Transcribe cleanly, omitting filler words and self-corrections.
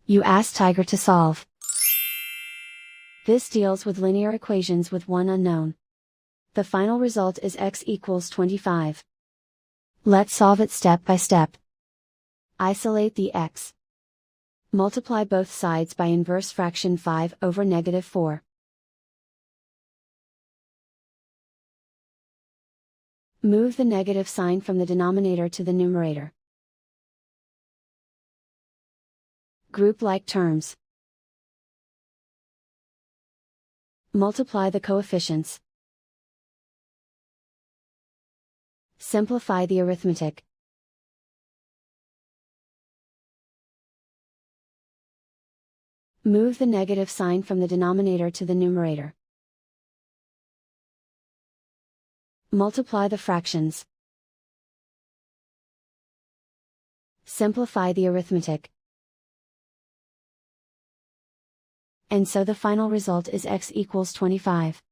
You ask Tiger to solve. This deals with linear equations with one unknown. The final result is x equals 25. Let's solve it step by step. Isolate the x. Multiply both sides by inverse fraction 5 over -4. Move the negative sign from the denominator to the numerator. Group like terms. Multiply the coefficients. Simplify the arithmetic. Move the negative sign from the denominator to the numerator. Multiply the fractions. Simplify the arithmetic. And so the final result is x equals 25.